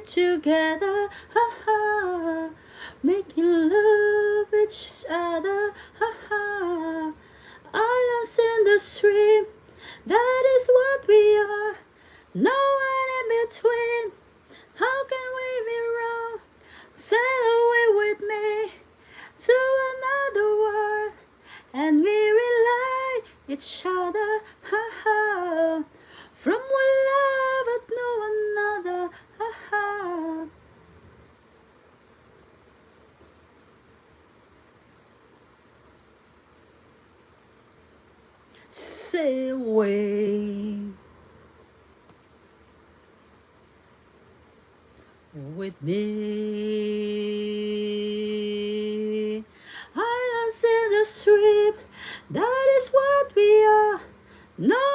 together, ha ha, making love each other, ha ha. Islands in the stream, that is what we are. No one in between. How can we be wrong? Sail away with me to another world, and we rely each other, ha ha. From one lover to another, ha ha. Sail away with me. Islands in the stream, that is what we are. No